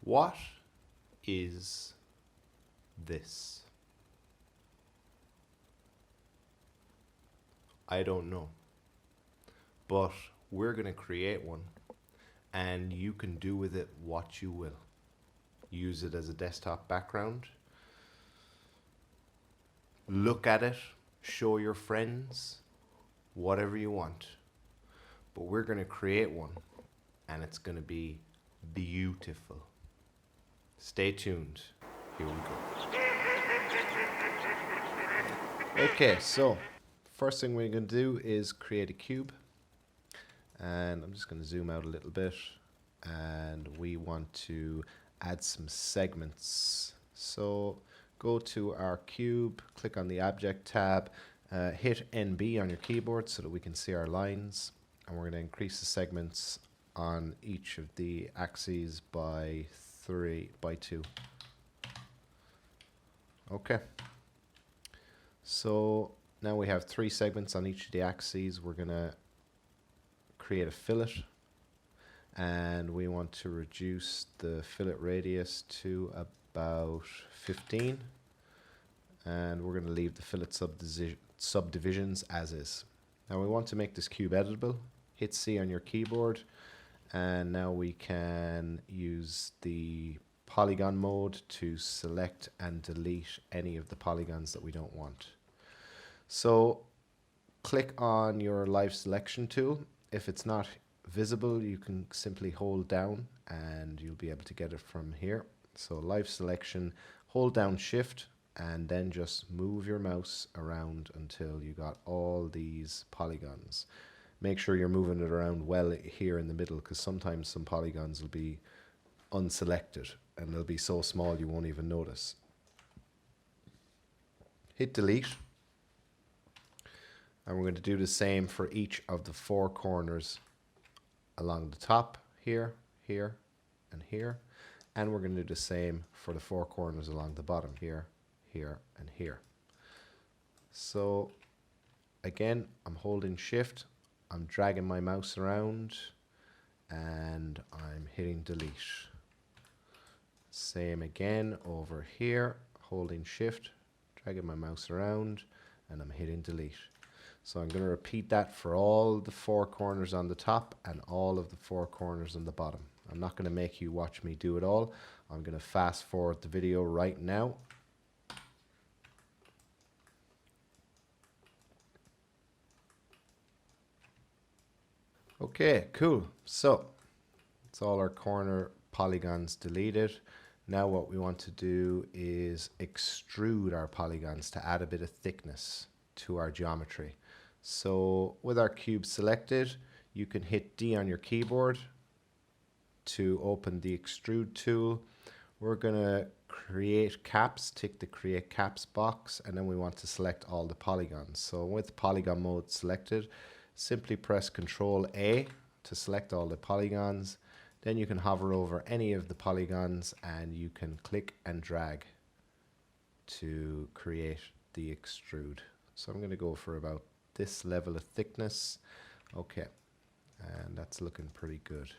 What is this? I don't know. But we're going to create one, and you can do with it what you will. Use it as a desktop background. Look at it, show your friends, whatever you want. But we're going to create one, and it's going to be beautiful. Stay tuned. Here we go. Okay, so first thing we're going to do is create a cube. And I'm just going to zoom out a little bit. And we want to add some segments. So go to our cube, click on the Object tab, hit NB on your keyboard so that we can see our lines. And we're going to increase the segments on each of the axes by 2. Okay. So now we have 3 segments on each of the axes. We're going to create a fillet, and we want to reduce the fillet radius to about 15, and we're going to leave the fillet subdivisions as is. Now we want to make this cube editable. Hit C on your keyboard, and now we can use the polygon mode to select and delete any of the polygons that we don't want. So click on your live selection tool. If it's not visible, you can simply hold down and you'll be able to get it from here. So live selection, hold down shift, and then just move your mouse around until you got all these polygons. Make sure you're moving it around well here in the middle, because sometimes some polygons will be unselected and they'll be so small you won't even notice. Hit delete. And we're going to do the same for each of the 4 corners along the top, here, here, and here. And we're going to do the same for the 4 corners along the bottom, here, here, and here. So again, I'm holding shift, I'm dragging my mouse around, and I'm hitting delete. Same again over here, holding shift, dragging my mouse around, and I'm hitting delete. So I'm going to repeat that for all the 4 corners on the top and all of the 4 corners on the bottom. I'm not going to make you watch me do it all. I'm going to fast forward the video right now. Okay, cool. So it's all our corner polygons deleted. Now what we want to do is extrude our polygons to add a bit of thickness to our geometry. So with our cube selected, you can hit D on your keyboard to open the extrude tool. We're going to create caps, tick the create caps box, and then we want to select all the polygons. So with polygon mode selected, simply press Ctrl A to select all the polygons. Then you can hover over any of the polygons and you can click and drag to create the extrude. So I'm going to go for about this level of thickness. Okay, and that's looking pretty good.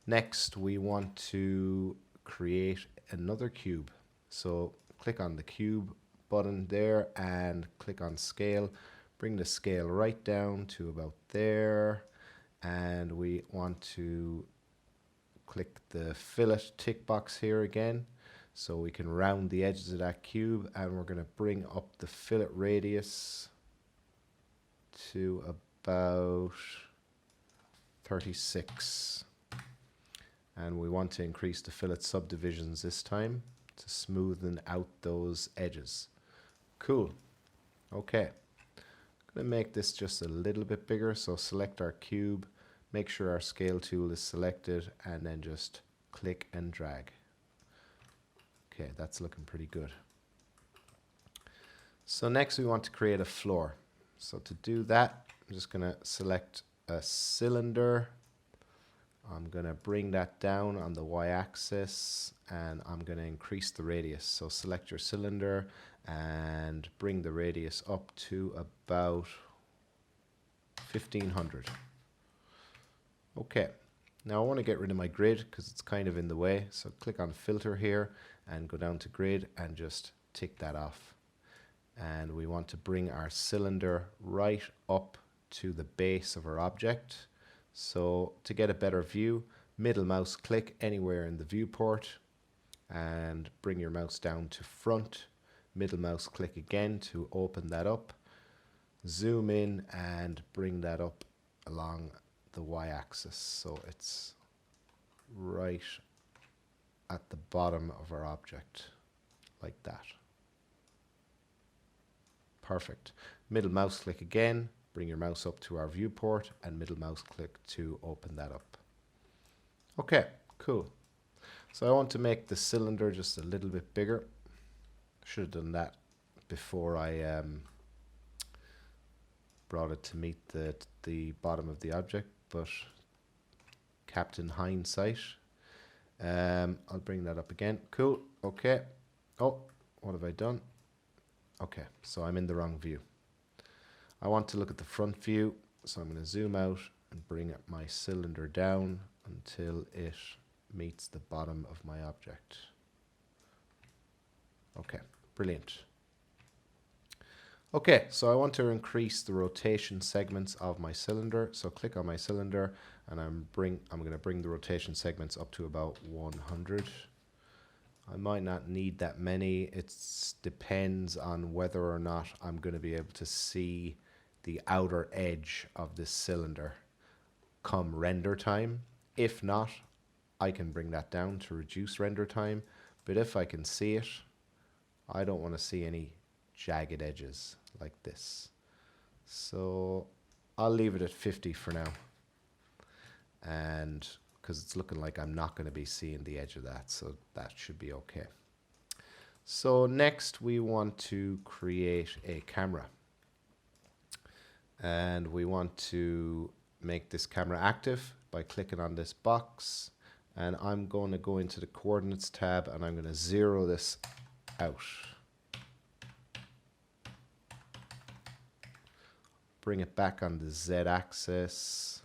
Next, we want to create another cube. So click on the cube button there and click on scale. Bring the scale right down to about there. And we want to click the fillet tick box here again, so we can round the edges of that cube, and we're going to bring up the fillet radius to about 36. And we want to increase the fillet subdivisions this time to smoothen out those edges. Cool. Okay. I'm going to make this just a little bit bigger, so select our cube, make sure our scale tool is selected, and then just click and drag. Okay, that's looking pretty good. So next we want to create a floor. So to do that, I'm just going to select a cylinder. I'm going to bring that down on the y-axis, and I'm going to increase the radius. So select your cylinder and bring the radius up to about 1500. Okay, Now I want to get rid of my grid because it's kind of in the way. So click on filter here and go down to grid and just tick that off. And we want to bring our cylinder right up to the base of our object. So to get a better view, middle mouse click anywhere in the viewport and bring your mouse down to front. Middle mouse click again to open that up. Zoom in and bring that up along the y-axis so it's right at the bottom of our object, like that. Perfect. Middle mouse click again, bring your mouse up to our viewport, and middle mouse click to open that up. Okay, cool. So I want to make the cylinder just a little bit bigger. Should have done that before I brought it to meet the bottom of the object, but Captain Hindsight. I'll bring that up again. Cool. Okay. Oh, what have I done? Okay, so I'm in the wrong view. I want to look at the front view, so I'm going to zoom out and bring my cylinder down until it meets the bottom of my object. Okay, brilliant. Okay, so I want to increase the rotation segments of my cylinder. So click on my cylinder and I'm going to bring the rotation segments up to about 100. I might not need that many. It depends on whether or not I'm going to be able to see the outer edge of this cylinder come render time. If not, I can bring that down to reduce render time. But if I can see it, I don't want to see any jagged edges like this. So I'll leave it at 50 for now. And because it's looking like I'm not going to be seeing the edge of that, so that should be okay. So next we want to create a camera. And we want to make this camera active by clicking on this box. And I'm going to go into the coordinates tab and I'm going to zero this out. Bring it back on the Z axis.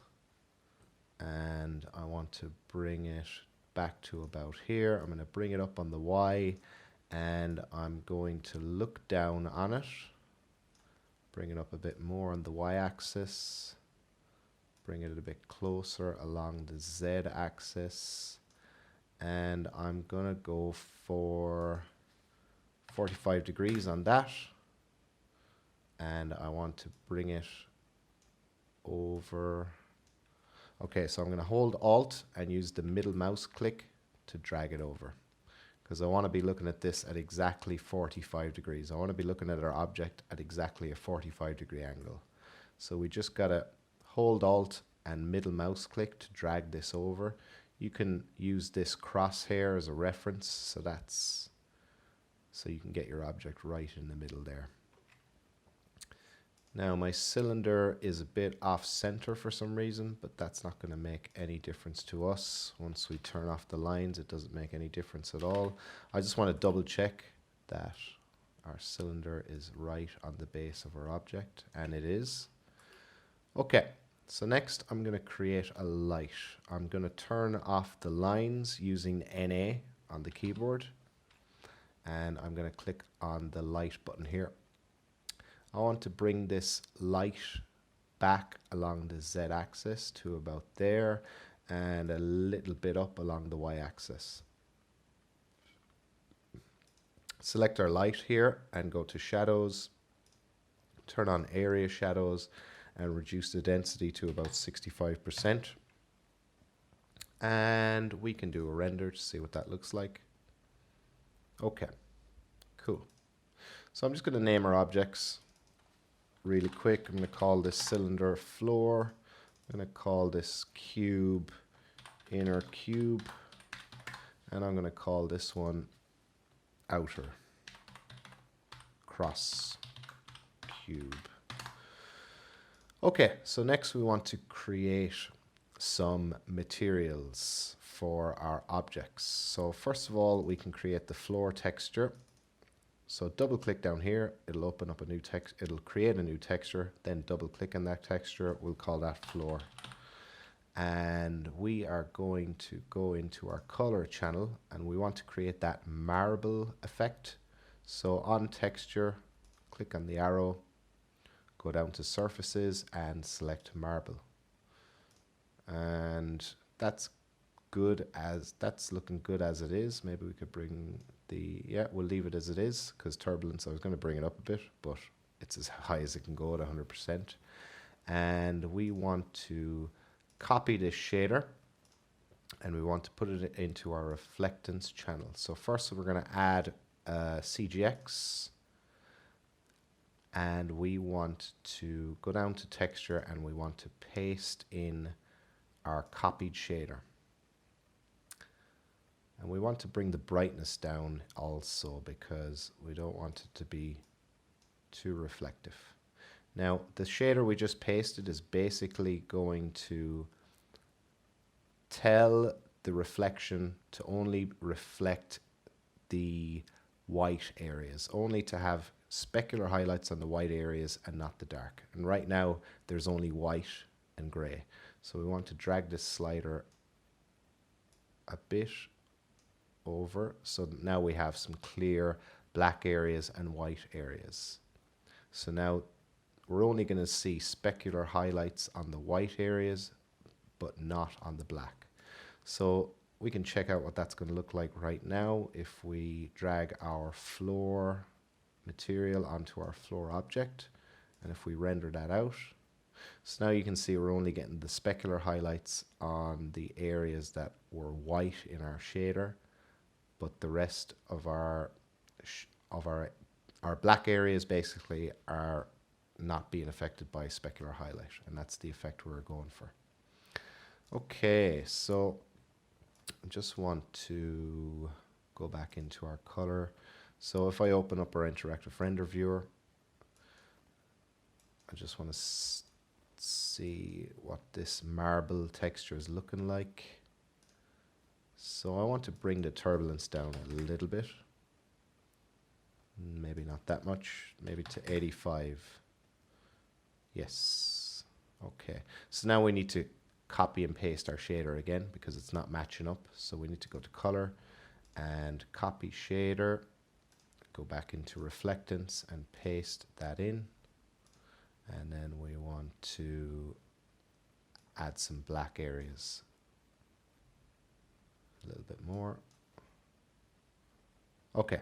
And I want to bring it back to about here. I'm going to bring it up on the Y and I'm going to look down on it. Bring it up a bit more on the Y-axis. Bring it a bit closer along the Z-axis. And I'm going to go for 45 degrees on that. And I want to bring it over. Okay, so I'm going to hold Alt and use the middle mouse click to drag it over. Because I want to be looking at this at exactly 45 degrees. I want to be looking at our object at exactly a 45-degree angle. So we just got to hold Alt and middle mouse click to drag this over. You can use this crosshair as a reference, so you can get your object right in the middle there. Now my cylinder is a bit off center for some reason, but that's not going to make any difference to us. Once we turn off the lines, it doesn't make any difference at all. I just want to double check that our cylinder is right on the base of our object, and it is. Okay, so next I'm going to create a light. I'm going to turn off the lines using NA on the keyboard, and I'm going to click on the light button here. I want to bring this light back along the Z-axis to about there and a little bit up along the Y-axis. Select our light here and go to Shadows, turn on Area Shadows and reduce the density to about 65%. And we can do a render to see what that looks like. Okay, cool. So I'm just going to name our objects really quick. I'm going to call this cylinder floor. I'm going to call this cube inner cube. And I'm going to call this one outer cross cube. Okay, so next we want to create some materials for our objects. So first of all, we can create the floor texture. So double click down here, it'll open up a new text, it'll create a new texture, then double click on that texture, we'll call that floor. and we are going to go into our color channel, and we want to create that marble effect. So on texture, click on the arrow, go down to surfaces and select marble. And that's looking good as it is. Maybe we could bring we'll leave it as it is, because turbulence, I was going to bring it up a bit, but it's as high as it can go at 100%. And we want to copy this shader, and we want to put it into our reflectance channel. So first we're going to add CGX, and we want to go down to texture, and we want to paste in our copied shader. And we want to bring the brightness down also, because we don't want it to be too reflective. Now, the shader we just pasted is basically going to tell the reflection to only reflect the white areas, only to have specular highlights on the white areas and not the dark. And right now, there's only white and gray. So we want to drag this slider a bit over, so that now we have some clear black areas and white areas. So now we're only going to see specular highlights on the white areas, but not on the black. So we can check out what that's going to look like right now if we drag our floor material onto our floor object, and if we render that out. So now you can see we're only getting the specular highlights on the areas that were white in our shader, but the rest of our black areas basically are not being affected by specular highlight, and that's the effect we're going for. Okay, so I just want to go back into our color. So if I open up our interactive render viewer, I just want to see what this marble texture is looking like. So I want to bring the turbulence down a little bit. Maybe not that much, maybe to 85. Yes. Okay. So now we need to copy and paste our shader again, because it's not matching up. So we need to go to color and copy shader, go back into reflectance and paste that in. And then we want to add some black areas. A little bit more. Okay,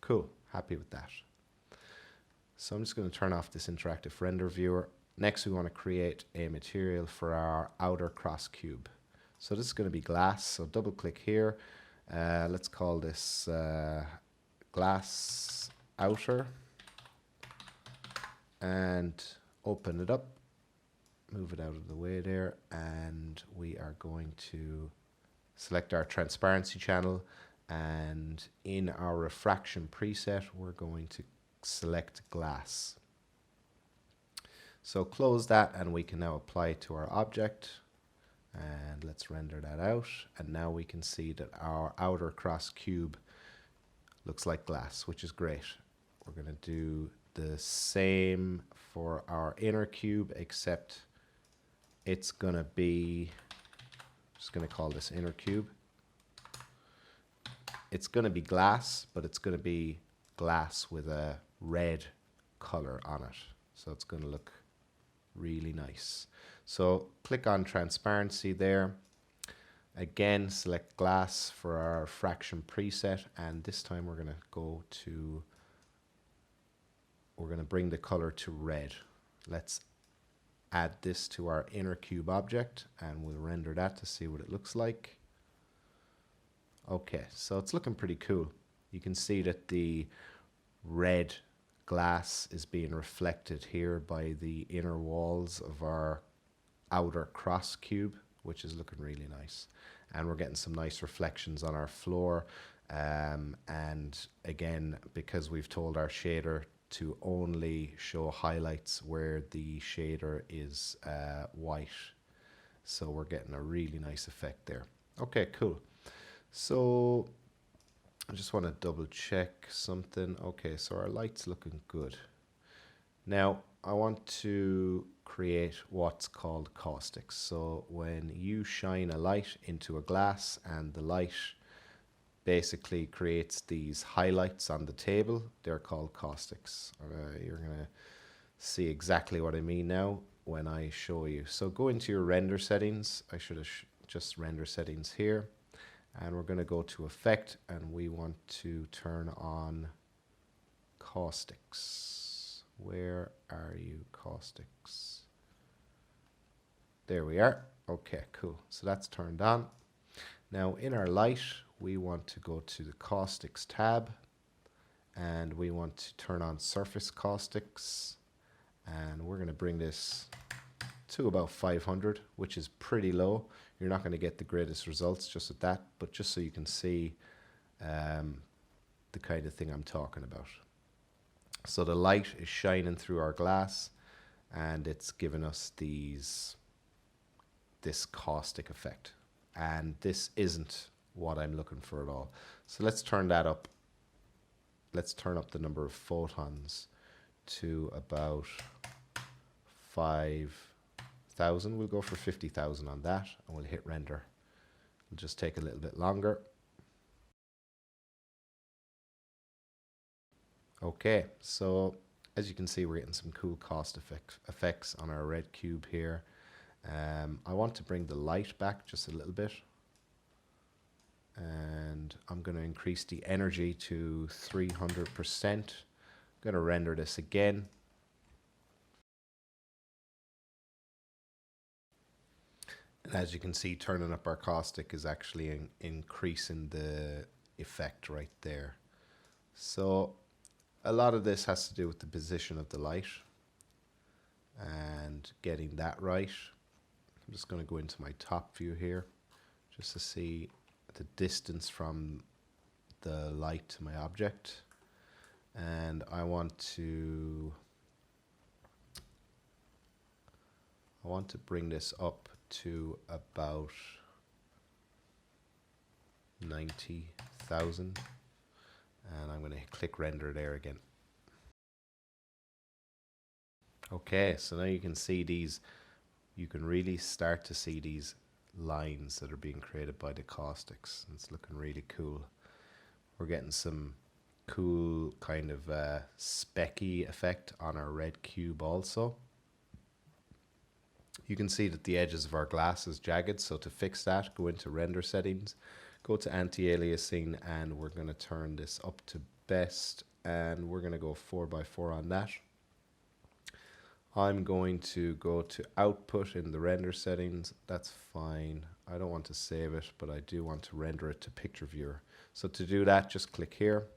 cool. Happy with that. So I'm just going to turn off this interactive render viewer. Next, we want to create a material for our outer cross cube. So this is going to be glass. So double click here. Let's call this glass outer, and open it up. Move it out of the way there, and we are going to select our transparency channel, and in our refraction preset we're going to select glass. So close that, and we can now apply it to our object, and let's render that out. And now we can see that our outer cross cube looks like glass, which is great. We're going to do the same for our inner cube, except it's going to be, just going to call this inner cube. It's going to be glass, but it's going to be glass with a red color on it. So it's going to look really nice. So click on transparency there. Again, select glass for our fraction preset, and this time we're going to bring the color to red. Let's add this to our inner cube object, and we'll render that to see what it looks like. Okay, so it's looking pretty cool. You can see that the red glass is being reflected here by the inner walls of our outer cross cube, which is looking really nice. And we're getting some nice reflections on our floor. And again, because we've told our shader to only show highlights where the shader is white, so we're getting a really nice effect there. Okay, cool. So I just want to double check something. Okay, so our light's looking good. Now I want to create what's called caustics. So when you shine a light into a glass and the light basically creates these highlights on the table, they're called caustics. You're going to see exactly what I mean now when I show you. So go into your render settings. I should have just render settings here. And we're going to go to effect and we want to turn on caustics. Where are you, caustics? There we are. Okay, cool. So that's turned on. Now in our light, we want to go to the caustics tab and we want to turn on surface caustics. And we're going to bring this to about 500, which is pretty low. You're not going to get the greatest results just at that, but just so you can see the kind of thing I'm talking about. So the light is shining through our glass and it's giving us this caustic effect. And this isn't what I'm looking for at all. So let's turn that up. Let's turn up the number of photons to about 5,000. We'll go for 50,000 on that and we'll hit render. It'll just take a little bit longer. Okay, so as you can see, we're getting some cool cost effects on our red cube here. I want to bring the light back just a little bit. And I'm going to increase the energy to 300%. I'm going to render this again. And as you can see, turning up our caustic is actually increasing the effect right there. So a lot of this has to do with the position of the light and getting that right. I'm just going to go into my top view here just to see the distance from the light to my object. And I want to bring this up to about 90,000. And I'm going to click render there again. Okay, so now you can see these, you can really start to see these lines that are being created by the caustics. It's looking really cool. We're getting some cool kind of specky effect on our red cube also. You can see that the edges of our glass is jagged, so to fix that, go into render settings, go to anti-aliasing, and we're going to turn this up to best, and we're going to go 4x4 on that. I'm going to go to output in the render settings. That's fine. I don't want to save it, but I do want to render it to picture viewer. So to do that, just click here,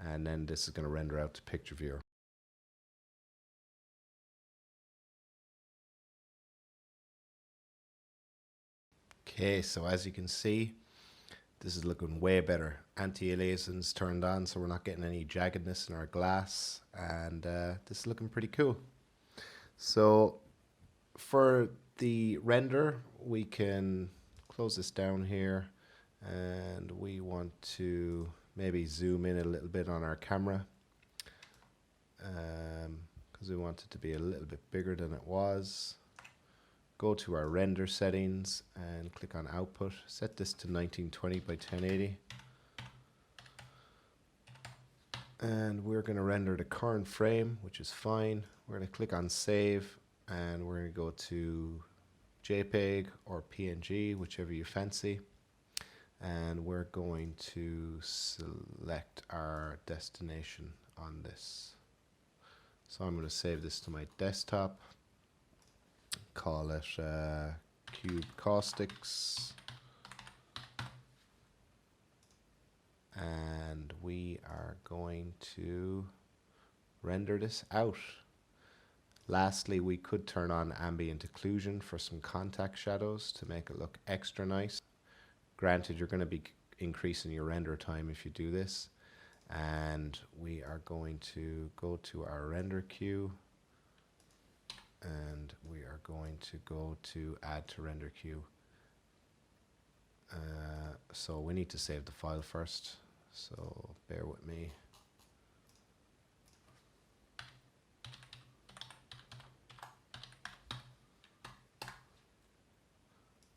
and then this is going to render out to picture viewer. Okay, so as you can see, this is looking way better. Anti-aliasing's turned on, so we're not getting any jaggedness in our glass, and this is looking pretty cool. So for the render, we can close this down here, and we want to maybe zoom in a little bit on our camera because we want it to be a little bit bigger than it was. Go to our render settings and click on output. Set this to 1920 by 1080. And we're going to render the current frame, which is fine. We're going to click on save and we're going to go to JPEG or PNG, whichever you fancy. And we're going to select our destination on this. So I'm going to save this to my desktop. Call it Cube Caustics. And we are going to render this out. Lastly, we could turn on ambient occlusion for some contact shadows to make it look extra nice. Granted, you're going to be increasing your render time if you do this. And we are going to go to our render queue. And we are going to go to add to render queue. So we need to save the file first. So bear with me.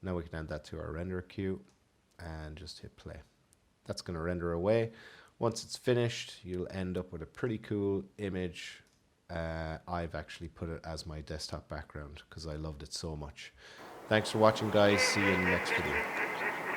Now we can add that to our render queue and just hit play. That's going to render away. Once it's finished, you'll end up with a pretty cool image. I've actually put it as my desktop background because I loved it so much. Thanks for watching, guys. See you in the next video.